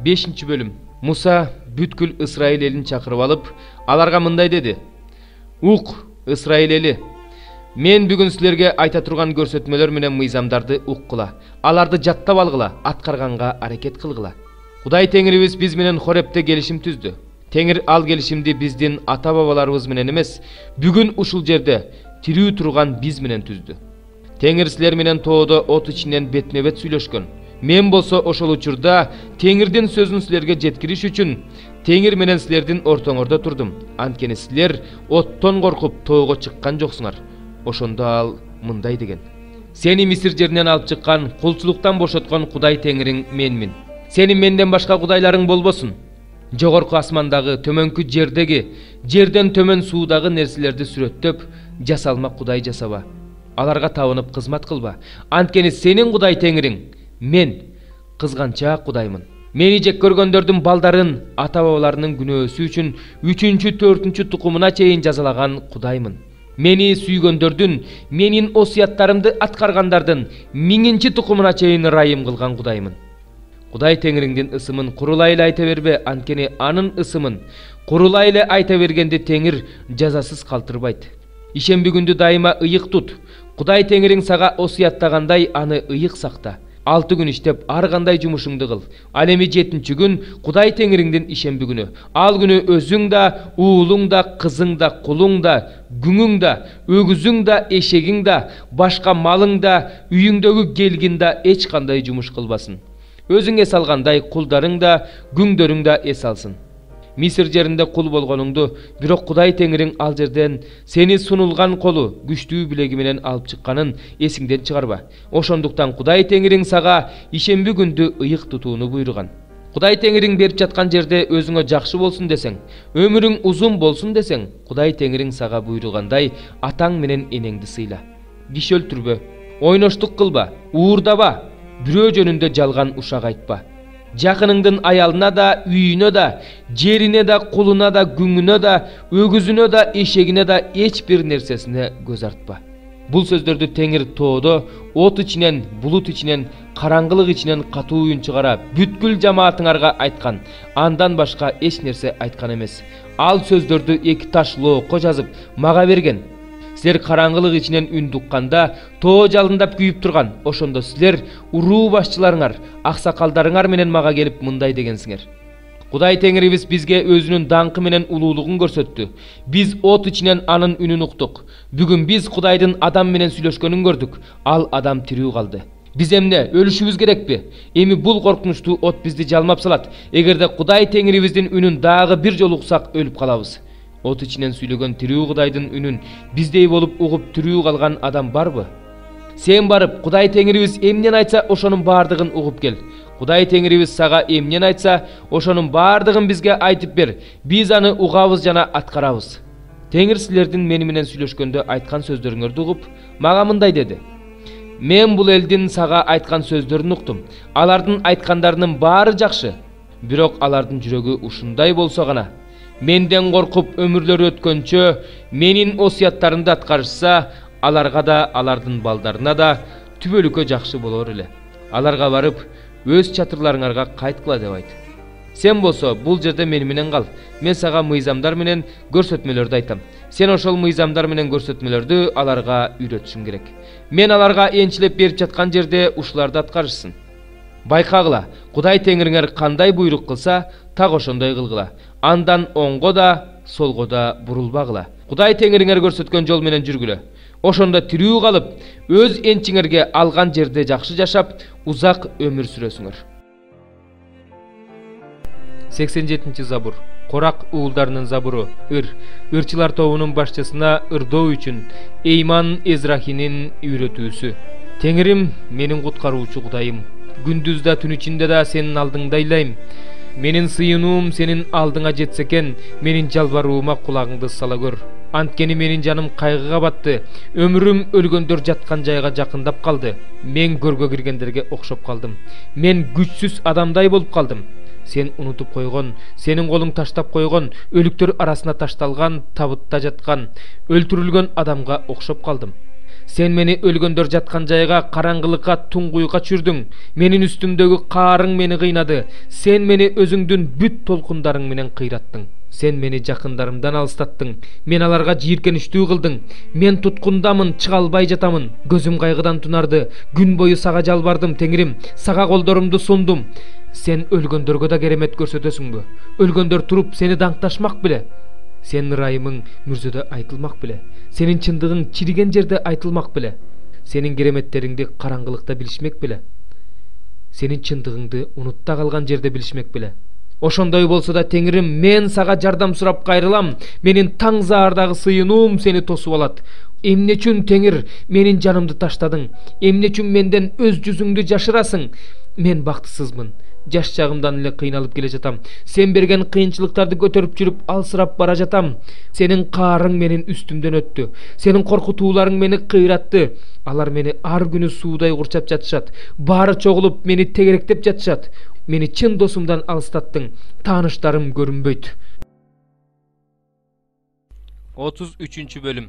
5 bölüm. Musa бүткүл Ысрайыл элин чакырып алып, аларга мындай деди: Ук, Ысрайыл эли, мен бүгүн силерге айта турган көрсөтмөлөр менен мыйзамдарды уккула, аларды жаттап алгыла, аткарганга аракет кылгыла. Кудай Теңирибиз биз менен Хорепте келишим түздү. Теңир ал келишимди биздин ата-бабаларыбыз менен эмес, бүгүн ушул жерде тирүү турган биз менен түздү. Теңир силер менен тоодо от ичинен бетме-бет сүйлөшкөн. Мен болсо ошол учурда Теңирдин сөзүн силерге жеткириш үчүн Теңир менен силердин ортоңордо турдум. Анткени силер оттон коркуп тоого чыккан жоксуңар. Ошондо ал мындай деген: Сени Мисир жеринен алып чыккан, кулчулуктан бошоткон Кудай Теңириң менмин. Сенин менден башка кудайларың болбосун. Жогорку асмандагы, төмөнкү жердеги, жерден төмөн суудагы нерселерди сүрөттөп, жасалма Кудай жасаба. Аларга табынып кызмат кылба. Анткени сенин Кудай Теңириң мен кызганчаак Кудаймын. Мени жек көргөндөрдүн балдарын ата-бабаларынын күнөөсү үчүн 3-4 тукумуна чейин жазалаган Кудаймын. Мени сүйгөндөрдүн, менин осуяттарымды аткаргандардын 1000 тукумуна чейин ырайым кылган Кудаймын. Кудай Теңириңдин ысымын курулай эле айта бербе, анткени анын ысымын курулай эле айта бергенди Теңир жазасыз калтырбайт. Ишемби күндү дайыма ыйык тут. Кудай Теңириң сага осуяттагандай аны ыйык сакта. 6 күн иштеп ар кандай жумушуңду кыл. Ал эми 7-нчи күн Кудай Теңириңдин ишемби күнү. Ал күнү өзүң да, уулуң да, кызың да, кулуң да, күңүң да, өгүзүң да, эшегиң да, башка малың да, үйүңдөгү келгин да эч кандай жумуш кылбасын. Өзүң эс алгандай кулдарың да, күңдөрүң да эс алсын. Мисир жеринде кул болгонуңду, бирок Кудай Теңириң ал жерден сени сунулган колу, күчтүү билеги менен алып чыкканын эсиңден чыгарба. Ошондуктан Кудай Теңириң сага ишемби күндү ыйык тутууну буйруган. Кудай Теңириң берип жаткан жерде өзүңө жакшы болсун десең, өмүрүң узун болсун десең, Кудай Теңириң сага буйругандай атаң менен энеңди сыйла. Киши өлтүрбө, ойноштук кылба, уурдаба, бирөө жөнүндө жалган ушак айтпа. Жакыныңдын аялына да, үйүнө да, жерине да, кулуна да, күңүнө да, өгүзүнө да, эшегине да эч бир нерсесине көз артпа. Бул сөздөрдү Теңир тоодо, от ичинен, булут ичинен, караңгылык ичинен катуу үн чыгара бүткүл жамаатыңарга айткан. Андан башка эч нерсе айткан эмес. Ал сөздөрдү 2 таш лоокко жазып мага берген. Силер караңгылык ичинен үн дукканда тоо жалындап күйүп турган. Ошондо силер уруу башчыларыңар, аксакалдарыңар менен мага келип мындай дегенсиңер: Кудай Теңирибиз бизге өзүнүн даңкы менен улуулугун көрсөттү. Биз от ичинен анын үнүн уктук. Бүгүн биз Кудайдын адам менен сүйлөшкөнүн көрдүк. Ал адам тирүү калды. Биз эмне өлүшүбүз керекпи? Эми бул коркунучтуу от бизди жалмап салат. Эгерде Кудай Теңирибиздин үнүн дагы бир жолу уксак өлүп калабыз. От ичинен сүйлөгөн тирүү Кудайдын үнүн биздей болуп угуп тирүү калган адам барбы? Сен барып Кудай Теңирибиз эмнен айтса, ошонун баардыгын угуп кел. Кудай Теңирибиз сага эмнен айтса, ошонун баардыгын бизге айтып бер. Биз аны угабыз жана аткарабыз. Теңир силердин мени менен сүйлөшкөндө айткан сөздөрүңөрдү угуп, мага мындай деди: Мен бул элдин сага айткан сөздөрүн уктум. Алардын айткандарынын баары жакшы. Бирок алардын жүрөгү ушундай болсо гана, менден коркуп өмүрлөрү өткөнчө, менин осуяттарымды аткарышса, аларга да, алардын балдарына да түбөлүккө жакшы болор эле. Аларга барып, өз чатырларыңарга кайткыла деп айт. Сен болсо бул жерде мени менен кал. Мен сага мыйзамдар менен көрсөтмөлөрдү айтам. Сен ошол мыйзамдар менен көрсөтмөлөрдү аларга үйрөтүшүң керек. Мен аларга энчилеп берип жаткан жерде ушуларды аткарышсын. Байкагыла, Кудай Теңириңер кандай буйрук кылса, так ошондой кылгыла. Андан оңго да, солго да бурулбагыла. Кудай Теңириңер көрсөткөн жол менен жүргүлө. Ошондо тирүү калып, өз энчиңерге алган жерде жакшы жашап, узак өмүр сүрөсүңөр. 87 забур. Корак уулдарынын забуру. Ырчылар тобунун башчысына ырдоо үчүн Эйман Эзрахинин үйрөтүүсү. Теңирим, менин куткаруучу Кудайым. Күндүз да түн ичинде да сенин алдыңда ыйлайм. Менин сыйынуум сенин алдыңа жетсе экен, менин жалбаруума кулагыңды сала көр. Анткени менин жаным кайгыга батты. Өмүрүм өлгөндөр жаткан жайга жакындап калды. Мен көргө киргендерге окшоп калдым. Мен күчсүз адамдай болуп калдым. Сен унутуп койгон, сенин колуң таштап койгон, өлүктөр арасына ташталган, табытта жаткан, өлтүрүлгөн адамга окшоп калдым. Sen meni өлгөндөр жаткан жайга, караңгылыкка, туңгуйга чүрдүң. Менин үстүмдөгү каарың мени кыйнады. Сен мени өзүңдүн бүт толкундарың менен кыйраттың. Сен мени жакындарымдан алыстаттың. Мен аларга жийиркеничтүү кылдың. Мен туткундамын, чыга албай жатамын. Көзүм кайгыдан тунарды. Күн бою сага жалбардым, Теңирим. Сага колдорумду сундум. Сен өлгөндөргө да керемет көрсөтөсүңбү? Өлгөндөр туруп сени даңкташмак беле? Сенин ырайымың мүрзөдө айтылмак беле? Сенин чындыгың чириген жерде айтылмак беле? Сенин кереметтериңди караңгылыкта билишмек беле? Сенин чындыгыңды унутта калган жерде билишмек беле? Ошондой болсо да, Теңирим, мен сага жардам сурап кайрылам. Менин таң заардагы сыйынуум сени тосуп алат. Эмне үчүн, Теңир, менин жанымды таштадың? Эмне үчүн менден өз жүзүңдү жашырасың? Мен бактысызмын. Жаш чагымдан эле кыйналып келе жатам. Сен берген кыйынчылыктарды көтөрүп жүрүп алсырап бара жатам. Сенин каарың менин үстүмдөн өттү. Сенин коркутууларың мени кыйратты. Алар мени ар күнү суудай курчап жатышат. Баары чогулуп мени тегеректеп жатышат. Мени чын досумдан алыстаттың. Тааныштарым көрүнбөйт. 33 бөлүм.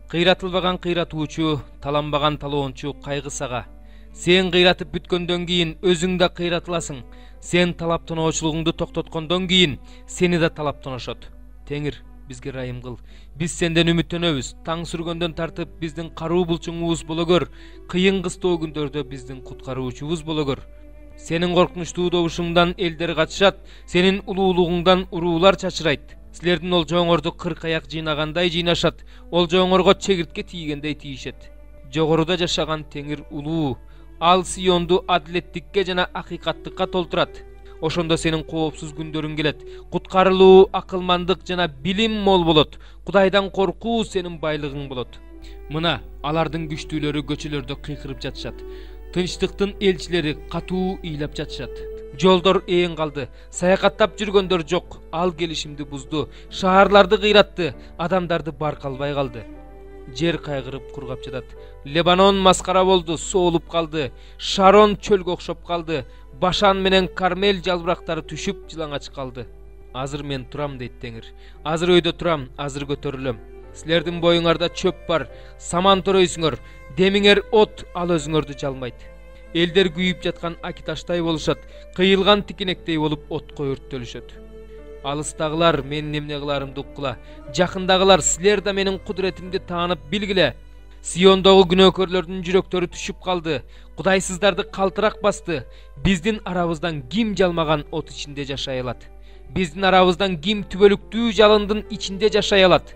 Кыйратылбаган кыйратуучу, таланбаган талоончу кайгы сага. Сен кыйратып бүткөндөн кийин өзүң да кыйратыласың. Сен талап тоноочулугуңду токтоткондон кийин сени да талап тоношот. Теңир, бизге ырайым кыл. Биз сенден үмүттөнөбүз. Таң сүргөндөн тартып биздин каруу булчуңубуз боло көр. Кыйын кыстоо күндөрдө биздин куткаруучубуз боло көр. Сенин коркунучтуу добушуңдан элдер качышат. Сенин улуулугуңдан уруулар чачырайт. Силердин олжооңорду кырк аяк жыйнагандай жыйнашат. Олжооңорго чегиртке тийгендей тийишет. Жогоруда жашаган Теңир улуу. Ал Сионду адилеттикке жана акыйкаттыкка толтурат. Ошондо сенин коопсуз күндөрүң келет. Куткарылуу, акылмандык жана билим мол болот. Кудайдан коркуу сенин байлыгың болот. Мына алардын күчтүүлөрү көчөлөрдө кыйкырып жатышат. Тынчтыктын элчилери катуу ыйлап жатышат. Жолдор ээн калды. Саякаттап жүргөндөр жок. Ал келишимди бузду. Шаарларды кыйратты. Адамдарды баркалбай калды. Жер кайгырып кургап жатат. Лебанон маскара болду, соолуп калды. Шарон чөлгө окшоп калды. Башан менен Кармел жалбырактары түшүп жылаңач калды. Азыр мен турам дейт Теңир. Азыр өйдө турам, азыр көтөрүлөм. Силердин боюңарда чөп бар, саман төрөйсүңөр. Демиңер от, ал өзүңөрдү жалмайт. Элдер күйүп жаткан акиташтай болушат. Кыйылган тикенектей болуп отко өрттөлүшөт. Алыстагылар менин эмне кыларымды уккула. Жакындагылар силер да менин кудуретимди таанып билгиле. Сиондогу күнөөкөрлөрдүн жүрөктөрү түшүп калды. Кудайсыздарды калтырак басты. Биздин арабыздан ким жалмаган от ичинде жашай алат? Биздин арабыздан ким түбөлүктүү жалындын ичинде жашай алат?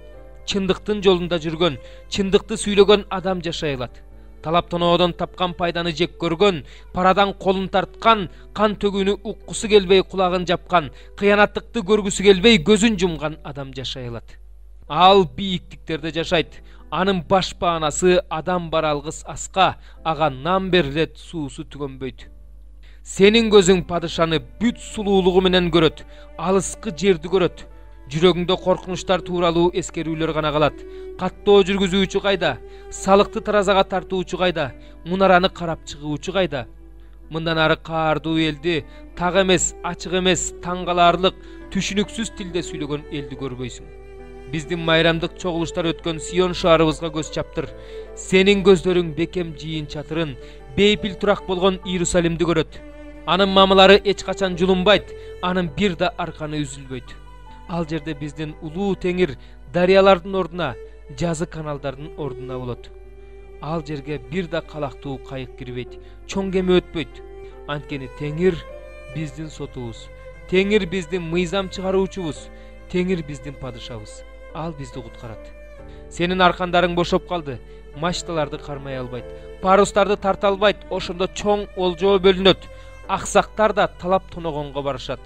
Чындыктын жолунда жүргөн, чындыкты сүйлөгөн адам жашай алат. Талап тоноодон тапкан пайданы жек көргөн, парадан колун тарткан, кан төгүүнү уккусу келбей кулагын жапкан, кыянаттыкты көргүсү келбей көзүн жумган адам жашай алат. Ал бийиктиктерде жашайт. Анын баш баанасы адам бар алгыс аска, ага нан берилет, суусу түгөнбөйт. Сенин көзүң падышаны бүт сулуулугу менен көрөт, алыскы жерди көрөт. Жүрөгүңдө коркунучтар тууралуу эскерүүлөр гана калат. Каттоо жүргүзүүчү кайда? Салыкты таразага тартуучу кайда? Мунараны карап чыгуучу кайда? Мындан ары каардуу элди, так эмес, ачык эмес, таң калаарлык, түшүнүксүз тилде сүйлөгөн элди көрбөйсүң. Биздин майрамдык чогулуштар өткөн Сион шаарыбызга көз чаптыр. Сенин көздөрүң бекем жыйын чатырын, бейпил турак болгон Иерусалимди көрөт. Анын мамылары эч качан жулунбайт, анын бир да арканы үзүлбөйт. Ал жерде биздин улуу Теңир дарыялардын ордуна, жазы каналдардын ордуна болот. Ал жерге бир да калактуу кайык кирбейт, чоң кеме өтпөйт. Анткени Теңир биздин сотубуз, Теңир биздин мыйзам чыгаруучубуз, Теңир биздин падышабыз. Ал бизди куткарат. Сенин аркандарың бошоп калды, мачталарды кармай албайт, парустарды тарта албайт, ошондо чоң олжоо бөлүнөт. Аксактар да талап тоногонго барышат.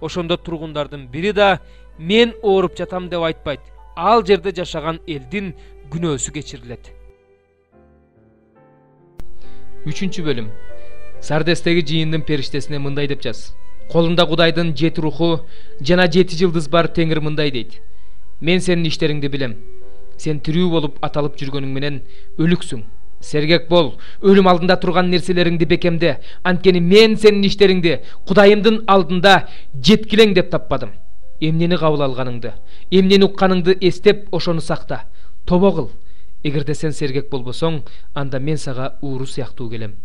Ошондо тургундардын бири да мен ооруп жатам деп айтпайт. Ал жерде жашаган элдин күнөөсү кечирилет. 3 бөлүм. Сардестеги жыйындын периштесине мындай деп жаз. Колунда Кудайдын 7 руху жана 7 жылдыз бар Теңир мындай дейт. Мен сенин иштериңди билем. Сен тирүү болуп аталып жүргөнүң менен өлүксүң. Сергек бол, өлүм алдында турган нерселериңди бекемде. Анткени мен сенин иштериңди Кудайымдын алдында жеткилең деп таппадым. Эмнени кабыл алганыңды, эмнени укканыңды эстеп, ошону сакта. Тобо кыл. Эгерде сен сергек болбосоң, анда мен сага ууру сыяктуу келем.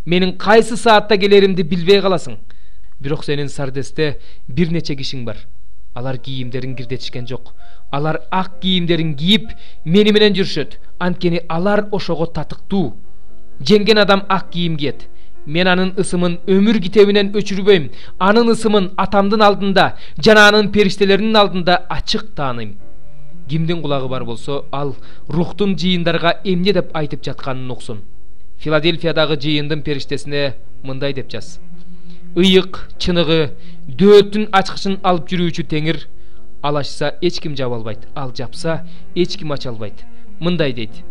Менин кайсы саатта келеримди билбей каласың. Бирок сенин Сардесте бир нече кишиң бар. Алар кийимдерин кирдетишкен жок. Алар ак кийимдерин кийип мени менен жүрүшөт. Анткени алар ошого татыктуу. Жеңген адам ак кийим кийет. Мен анын ысымын өмүр китебинен өчүрбөйм. Анын ысымын атамдын алдында жана анын периштелеринин алдында ачык тааныйм. Кимдин кулагы бар болсо, ал рухтун жыйындарга эмне деп айтып жатканын уксун. Филадельфиядагы жыйындын периштесине мындай деп жаз. Ыйык, чыныгы, дөөттүн ачкычын алып жүрүүчү Теңир, ал ачса эч ким жаба албайт, ал жапса эч ким ача албайт. Мындай дейт.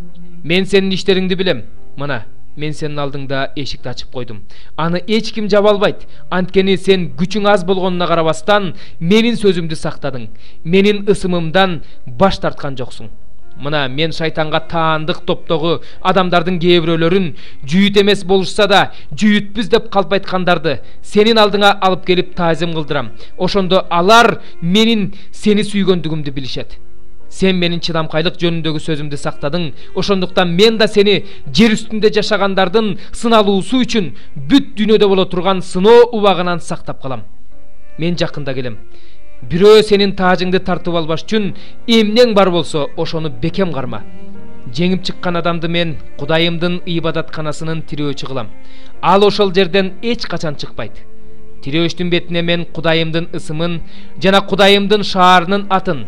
Мен сенин иштериңди билем. Мына, мен сенин алдыңда эшикти ачып койдум. Аны эч ким жаба албайт. Анткени сен күчүң аз болгонуна карабастан менин сөзүмдү сактадың. Менин ысымымдан баш тарткан жоксуң. Мына мен шайтанга таандык топтогу адамдардын кээ бирөөлөрүн жүйүт эмес болушса да жүйүтпүз деп калп айткандарды сенин алдыңа алып келип таазим кылдырам. Ошондо алар менин сени сүйгөндүгүмдү билишет. Сен менин чыдамкайлык жөнүндөгү сөзүмдү сактадың. Ошондуктан мен да сени жер үстүндө жашагандардын сыналуусу үчүн бүт дүйнөдө боло турган сыноо убагынан сактап калам. Мен жакында келем. Бирөө сенин таажыңды тартып албаш үчүн эмнең бар болсо ошону бекем карма. Жеңип чыккан адамды мен Кудайымдын ибадатканасынын тирөөчү кылам. Ал ошол жерден эч качан чыкпайт. Тирөөчтүн бетине мен Кудайымдын ысымын жана Кудайымдын шаарынын атын,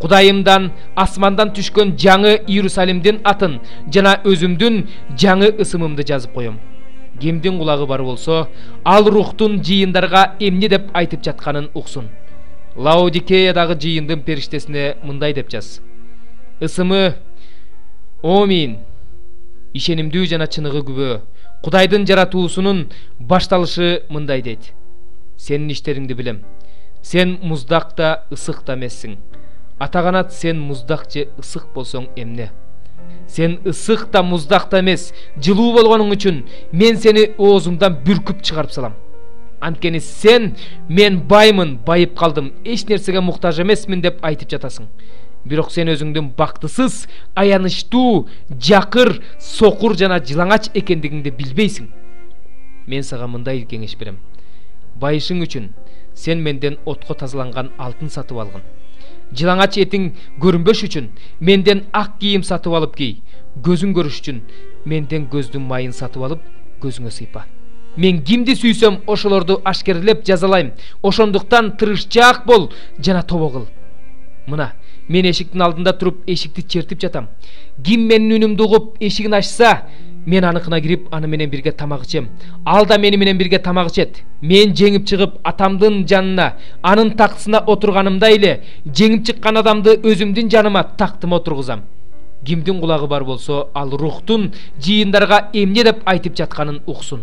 Кудайымдан асмандан түшкөн жаңы Иерусалимдин атын жана өзүмдүн жаңы ысымымды жазып коем. Кимдин кулагы бар болсо, ал рухтун жыйындарга эмне деп айтып жатканын уксун. Лаодикеядагы жыйындын периштесине мындай деп жаз. Ысымы Омин, ишенимдүү жана чыныгы күбө, Кудайдын жаратуусунун башталышы мындай дейт. Сенин иштериңди билем. Сен муздак да ысык да эмессиң. Атаганат сен муздак же ысык болсоң эмне? Сен ысык да муздак да эмес, жылуу болгонуң үчүн мен сени оозумдан бүркүп чыгарып салам. Анткени сен мен баймын, байып калдым, эч нерсеге муктаж эмесмин деп айтып жатасың. Бирок сен өзүңдүн бактысыз, аянычтуу, жакыр, сокур жана жылаңач экендигиңди билбейсиң. Мен сага мындай кеңеш берем. Байышың үчүн сен менден отко тазаланган алтын сатып алгын. Жылаңач этиң көрүнбөш үчүн менден ак кийим сатып алып кий. Көзүң көрүш үчүн менден көздүн майын сатып алып көзүңө сыйпа. Мен кимди сүйсөм ошолорду ашкерлеп жазалайм. Ошондуктан тырышчаак бол жана тобо кыл. Мына, мен эшиктин алдында туруп эшикти чертип жатам. Ким менин үнүмдү угуп эшигин ачса, мен аныкына кирип аны менен бирге тамак ичем. Ал да мени менен бирге тамак ичет. Мен жеңип чыгып атамдын жанына, анын тактысына отурганымда эле, жеңип чыккан адамды өзүмдүн жаныма тактыма отургузам. Кимдин кулагы бар болсо, ал рухтун жыйындарга эмне деп айтып жатканын уксун.